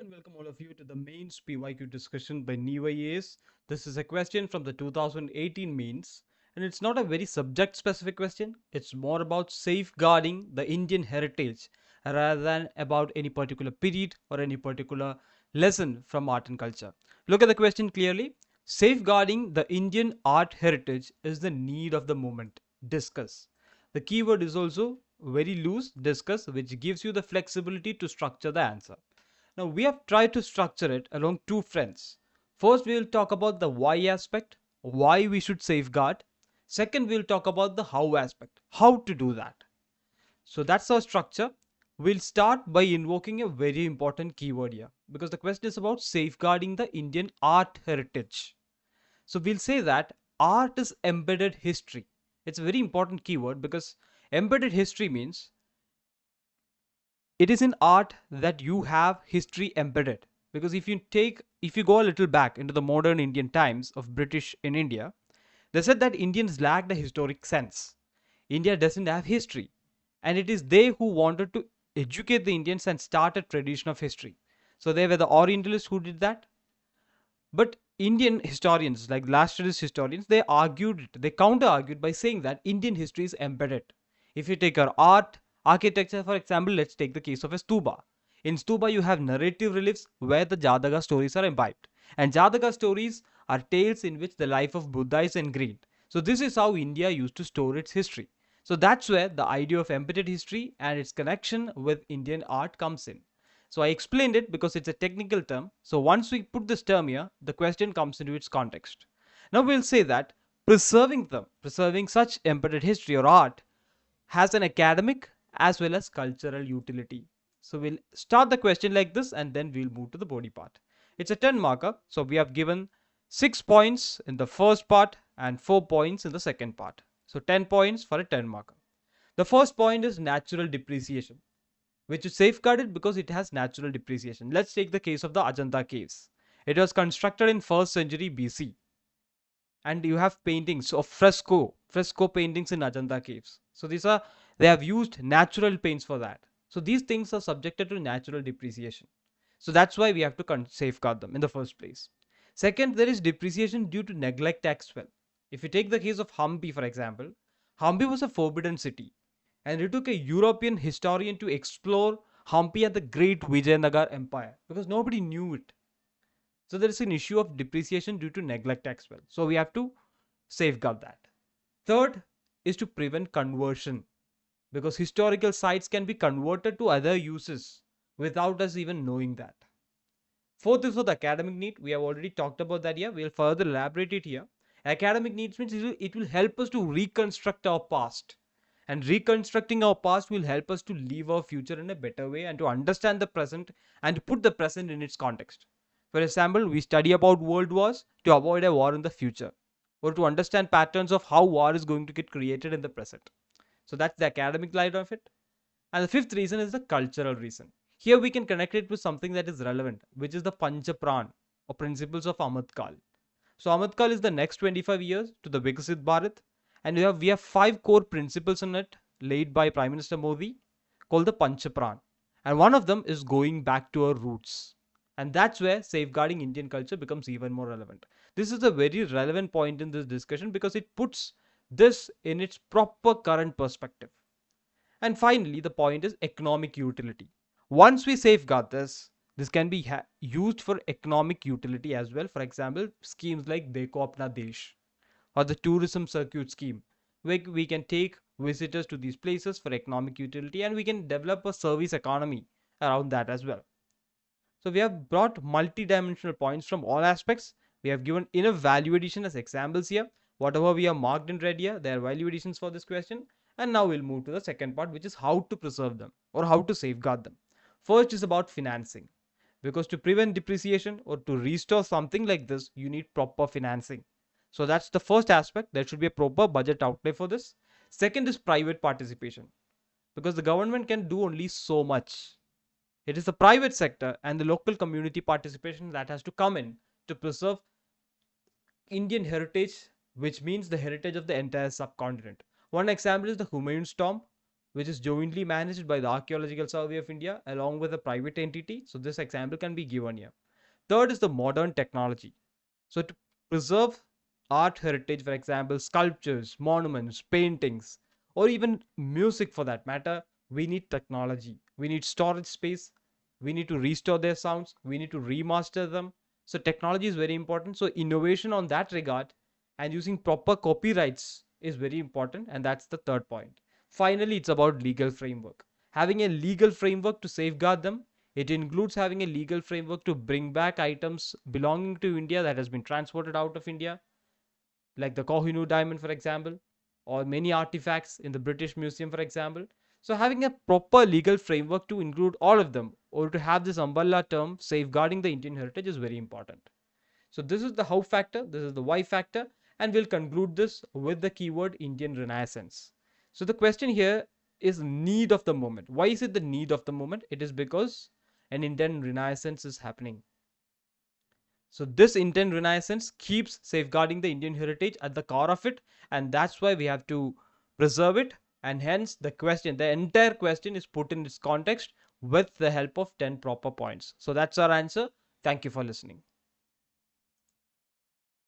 and welcome all of you to the mains PYQ discussion by NEWAES. This is a question from the 2018 mains, and it's not a very subject specific question. It's more about safeguarding the Indian heritage rather than about any particular period or any particular lesson from art and culture. Look at the question clearly. Safeguarding the Indian art heritage is the need of the moment. Discuss. The keyword is also very loose, discuss, which gives you the flexibility to structure the answer. Now, we have tried to structure it along two fronts. First, we will talk about the why aspect, why we should safeguard. Second, we'll talk about the how aspect, how to do that. So, that's our structure. We'll start by invoking a very important keyword here because the question is about safeguarding the Indian art heritage. So, we'll say that art is embedded history. It's a very important keyword because embedded history means it is in art that you have history embedded, because if you go a little back into the modern Indian times of British in India, they said that Indians lacked a historic sense. India doesn't have history, and it is they who wanted to educate the Indians and start a tradition of history. So they were the Orientalists who did that. But Indian historians, like last year's historians, they argued it, they counter argued by saying that Indian history is embedded. If you take our art, architecture, for example, let's take the case of a stupa. In stupa, you have narrative reliefs where the Jataka stories are imbibed. And Jataka stories are tales in which the life of Buddha is ingrained. So, this is how India used to store its history. So, that's where the idea of embedded history and its connection with Indian art comes in. So I explained it because it's a technical term. So once we put this term here, the question comes into its context. Now we'll say that preserving such embedded history or art has an academic as well as cultural utility. So we'll start the question like this and then we'll move to the body part. It's a 10 marker. So we have given 6 points in the first part and 4 points in the second part. So 10 points for a 10 marker. The first point is natural depreciation, which is safeguarded because it has natural depreciation. Let's take the case of the Ajanta caves. It was constructed in 1st century BC, and you have paintings of fresco paintings in Ajanta caves. So they have used natural paints for that. So these things are subjected to natural depreciation. So that's why we have to safeguard them in the first place. Second, there is depreciation due to neglect as well. If you take the case of Hampi, for example, Hampi was a forbidden city, and it took a European historian to explore Hampi and the great Vijayanagar Empire because nobody knew it. So there is an issue of depreciation due to neglect as well. So we have to safeguard that. Third is to prevent conversion, because historical sites can be converted to other uses without us even knowing that. Fourth is for the academic need. We have already talked about that here. We'll further elaborate it here. Academic needs means it will help us to reconstruct our past. And reconstructing our past will help us to live our future in a better way and to understand the present and to put the present in its context. For example, we study about world wars to avoid a war in the future or to understand patterns of how war is going to get created in the present. So that's the academic side of it. And the fifth reason is the cultural reason. Here we can connect it with something that is relevant, which is the Panchapran or principles of Amatkal. So Amatkal is the next 25 years to the Vikasit Bharat, and we have 5 core principles in it laid by Prime Minister Modi called the Panchapran. And one of them is going back to our roots. And that's where safeguarding Indian culture becomes even more relevant. This is a very relevant point in this discussion because it puts this in its proper current perspective. And finally, the point is economic utility. Once we safeguard this can be used for economic utility as well. For example, schemes like Dekho Apna Desh or the tourism circuit scheme, where we can take visitors to these places for economic utility and we can develop a service economy around that as well. So we have brought multi-dimensional points from all aspects. We have given enough value addition as examples here. Whatever we have marked in red here, they are value additions for this question. And now we'll move to the second part, which is how to preserve them or how to safeguard them. First is about financing. Because to prevent depreciation or to restore something like this, you need proper financing. So that's the first aspect. There should be a proper budget outlay for this. Second is private participation. Because the government can do only so much. It is the private sector and the local community participation that has to come in to preserve Indian heritage, which means the heritage of the entire subcontinent. One example is the Humayun's tomb, which is jointly managed by the Archaeological Survey of India along with a private entity. So this example can be given here. Third is the modern technology. So to preserve art heritage, for example, sculptures, monuments, paintings, or even music for that matter, we need technology. We need storage space. We need to restore their sounds. We need to remaster them. So technology is very important. So innovation on that regard and using proper copyrights is very important. And that's the third point. Finally, it's about legal framework. Having a legal framework to safeguard them. It includes having a legal framework to bring back items belonging to India that has been transported out of India, like the Kohinoor diamond, for example, or many artifacts in the British Museum, for example. So, having a proper legal framework to include all of them, or to have this umbrella term safeguarding the Indian heritage, is very important. So, this is the how factor, this is the why factor, and we'll conclude this with the keyword Indian Renaissance. So, the question here is need of the moment. Why is it the need of the moment? It is because an Indian Renaissance is happening. So this Indian Renaissance keeps safeguarding the Indian heritage at the core of it, and that's why we have to preserve it. And hence the entire question is put in its context with the help of 10 proper points. So that's our answer. Thank you for listening.